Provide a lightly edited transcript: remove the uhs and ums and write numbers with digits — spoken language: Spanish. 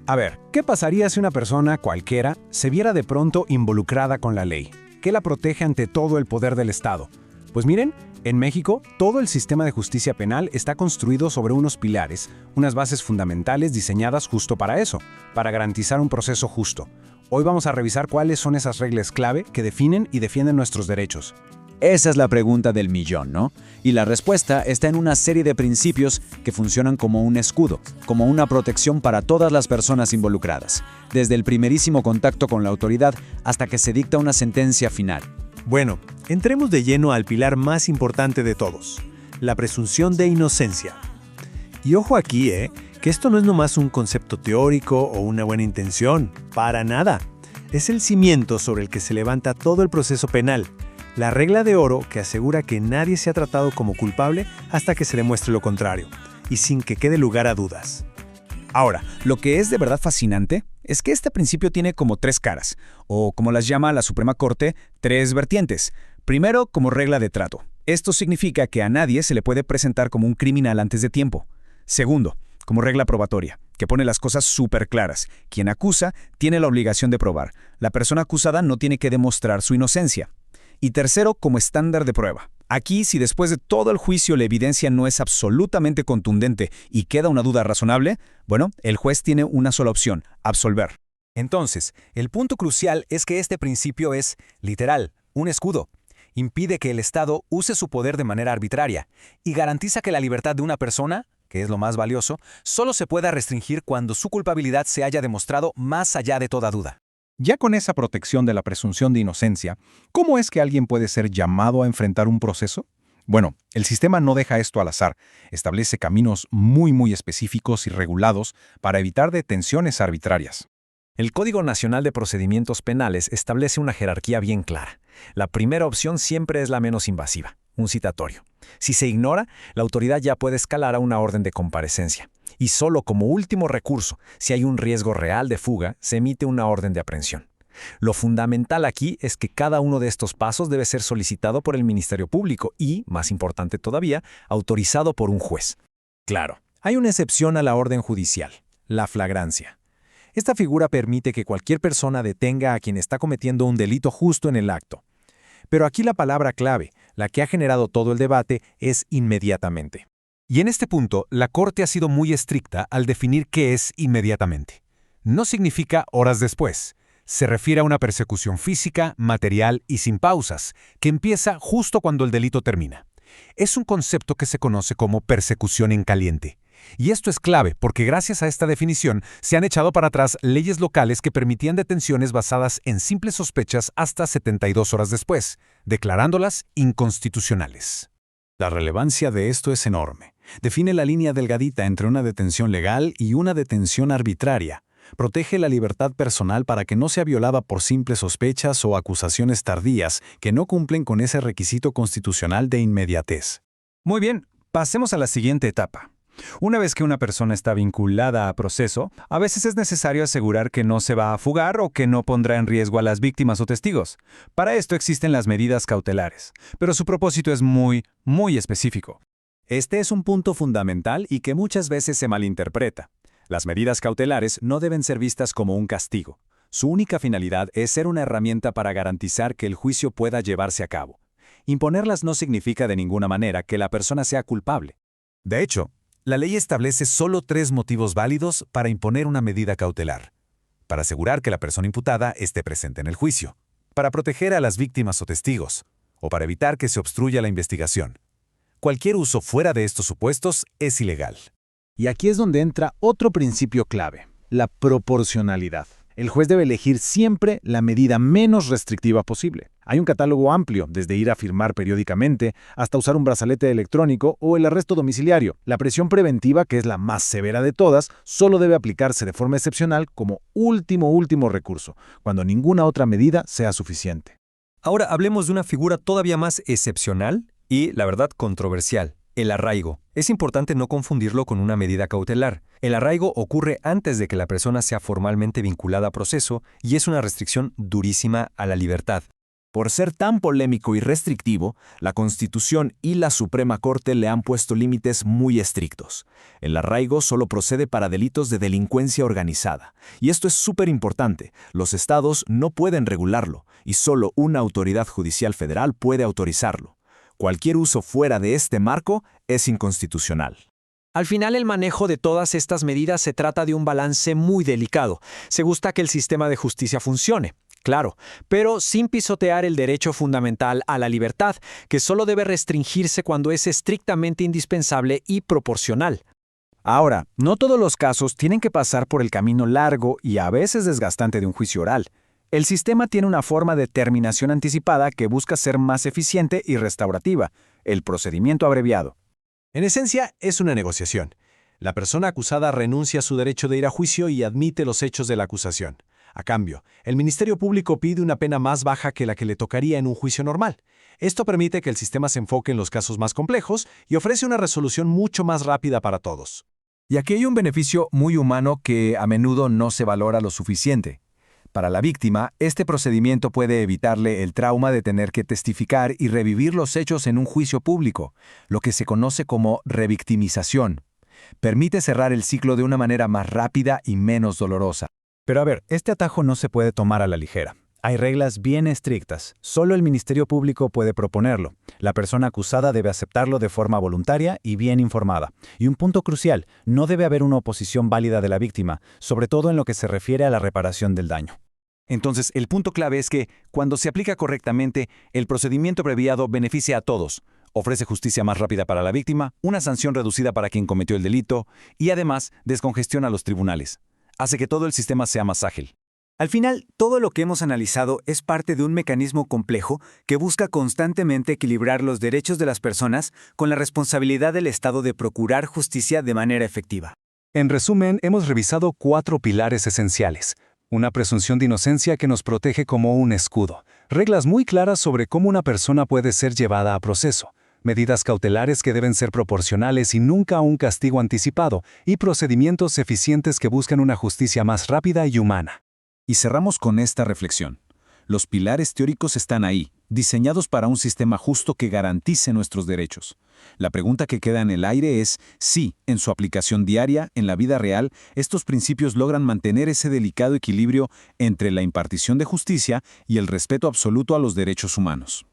A ver, ¿qué pasaría si una persona cualquiera se viera de pronto involucrada con la ley? ¿Qué la protege ante todo el poder del Estado? Pues miren, en México, todo el sistema de justicia penal está construido sobre unos pilares, unas bases fundamentales diseñadas justo para eso, para garantizar un proceso justo. Hoy vamos a revisar cuáles son esas reglas clave que definen y defienden nuestros derechos. Esa es la pregunta del millón, ¿no? Y la respuesta está en una serie de principios que funcionan como un escudo, como una protección para todas las personas involucradas, desde el primerísimo contacto con la autoridad hasta que se dicta una sentencia final. Bueno, entremos de lleno al pilar más importante de todos, la presunción de inocencia. Y ojo aquí, que esto no es nomás un concepto teórico o una buena intención, para nada. Es el cimiento sobre el que se levanta todo el proceso penal. La regla de oro que asegura que nadie se ha tratado como culpable hasta que se demuestre lo contrario, y sin que quede lugar a dudas. Ahora, lo que es de verdad fascinante es que este principio tiene como tres caras, o como las llama la Suprema Corte, tres vertientes. Primero, como regla de trato. Esto significa que a nadie se le puede presentar como un criminal antes de tiempo. Segundo, como regla probatoria, que pone las cosas súper claras. Quien acusa tiene la obligación de probar. La persona acusada no tiene que demostrar su inocencia. Y tercero, como estándar de prueba. Aquí, si después de todo el juicio la evidencia no es absolutamente contundente y queda una duda razonable, bueno, el juez tiene una sola opción: absolver. Entonces, el punto crucial es que este principio es, literal, un escudo. Impide que el Estado use su poder de manera arbitraria y garantiza que la libertad de una persona, que es lo más valioso, solo se pueda restringir cuando su culpabilidad se haya demostrado más allá de toda duda. Ya con esa protección de la presunción de inocencia, ¿cómo es que alguien puede ser llamado a enfrentar un proceso? Bueno, el sistema no deja esto al azar. Establece caminos muy específicos y regulados para evitar detenciones arbitrarias. El Código Nacional de Procedimientos Penales establece una jerarquía bien clara. La primera opción siempre es la menos invasiva, un citatorio. Si se ignora, la autoridad ya puede escalar a una orden de comparecencia. Y solo como último recurso, si hay un riesgo real de fuga, se emite una orden de aprehensión. Lo fundamental aquí es que cada uno de estos pasos debe ser solicitado por el Ministerio Público y, más importante todavía, autorizado por un juez. Claro, hay una excepción a la orden judicial, la flagrancia. Esta figura permite que cualquier persona detenga a quien está cometiendo un delito justo en el acto. Pero aquí la palabra clave, la que ha generado todo el debate, es inmediatamente. Y en este punto, la Corte ha sido muy estricta al definir qué es inmediatamente. No significa horas después. Se refiere a una persecución física, material y sin pausas, que empieza justo cuando el delito termina. Es un concepto que se conoce como persecución en caliente. Y esto es clave porque gracias a esta definición se han echado para atrás leyes locales que permitían detenciones basadas en simples sospechas hasta 72 horas después, declarándolas inconstitucionales. La relevancia de esto es enorme. Define la línea delgadita entre una detención legal y una detención arbitraria. Protege la libertad personal para que no sea violada por simples sospechas o acusaciones tardías que no cumplen con ese requisito constitucional de inmediatez. Muy bien, pasemos a la siguiente etapa. Una vez que una persona está vinculada a proceso, a veces es necesario asegurar que no se va a fugar o que no pondrá en riesgo a las víctimas o testigos. Para esto existen las medidas cautelares, pero su propósito es muy específico. Este es un punto fundamental y que muchas veces se malinterpreta. Las medidas cautelares no deben ser vistas como un castigo. Su única finalidad es ser una herramienta para garantizar que el juicio pueda llevarse a cabo. Imponerlas no significa de ninguna manera que la persona sea culpable. De hecho, la ley establece solo 3 motivos válidos para imponer una medida cautelar: para asegurar que la persona imputada esté presente en el juicio, para proteger a las víctimas o testigos, o para evitar que se obstruya la investigación. Cualquier uso fuera de estos supuestos es ilegal. Y aquí es donde entra otro principio clave, la proporcionalidad. El juez debe elegir siempre la medida menos restrictiva posible. Hay un catálogo amplio, desde ir a firmar periódicamente hasta usar un brazalete electrónico o el arresto domiciliario. La prisión preventiva, que es la más severa de todas, solo debe aplicarse de forma excepcional como último recurso, cuando ninguna otra medida sea suficiente. Ahora hablemos de una figura todavía más excepcional y, la verdad, controversial: el arraigo. Es importante no confundirlo con una medida cautelar. El arraigo ocurre antes de que la persona sea formalmente vinculada a proceso y es una restricción durísima a la libertad. Por ser tan polémico y restrictivo, la Constitución y la Suprema Corte le han puesto límites muy estrictos. El arraigo solo procede para delitos de delincuencia organizada. Y esto es súper importante. Los estados no pueden regularlo, y solo una autoridad judicial federal puede autorizarlo. Cualquier uso fuera de este marco es inconstitucional. Al final, el manejo de todas estas medidas se trata de un balance muy delicado. Se busca que el sistema de justicia funcione, claro, pero sin pisotear el derecho fundamental a la libertad, que solo debe restringirse cuando es estrictamente indispensable y proporcional. Ahora, no todos los casos tienen que pasar por el camino largo y a veces desgastante de un juicio oral. El sistema tiene una forma de terminación anticipada que busca ser más eficiente y restaurativa, el procedimiento abreviado. En esencia, es una negociación. La persona acusada renuncia a su derecho de ir a juicio y admite los hechos de la acusación. A cambio, el Ministerio Público pide una pena más baja que la que le tocaría en un juicio normal. Esto permite que el sistema se enfoque en los casos más complejos y ofrece una resolución mucho más rápida para todos. Y aquí hay un beneficio muy humano que a menudo no se valora lo suficiente. Para la víctima, este procedimiento puede evitarle el trauma de tener que testificar y revivir los hechos en un juicio público, lo que se conoce como revictimización. Permite cerrar el ciclo de una manera más rápida y menos dolorosa. Pero a ver, este atajo no se puede tomar a la ligera. Hay reglas bien estrictas. Solo el Ministerio Público puede proponerlo. La persona acusada debe aceptarlo de forma voluntaria y bien informada. Y un punto crucial, no debe haber una oposición válida de la víctima, sobre todo en lo que se refiere a la reparación del daño. Entonces, el punto clave es que, cuando se aplica correctamente, el procedimiento abreviado beneficia a todos. Ofrece justicia más rápida para la víctima, una sanción reducida para quien cometió el delito y además descongestiona los tribunales. Hace que todo el sistema sea más ágil. Al final, todo lo que hemos analizado es parte de un mecanismo complejo que busca constantemente equilibrar los derechos de las personas con la responsabilidad del Estado de procurar justicia de manera efectiva. En resumen, hemos revisado 4 pilares esenciales. Una presunción de inocencia que nos protege como un escudo. Reglas muy claras sobre cómo una persona puede ser llevada a proceso. Medidas cautelares que deben ser proporcionales y nunca un castigo anticipado. Y procedimientos eficientes que buscan una justicia más rápida y humana. Y cerramos con esta reflexión. Los pilares teóricos están ahí, diseñados para un sistema justo que garantice nuestros derechos. La pregunta que queda en el aire es si, en su aplicación diaria, en la vida real, estos principios logran mantener ese delicado equilibrio entre la impartición de justicia y el respeto absoluto a los derechos humanos.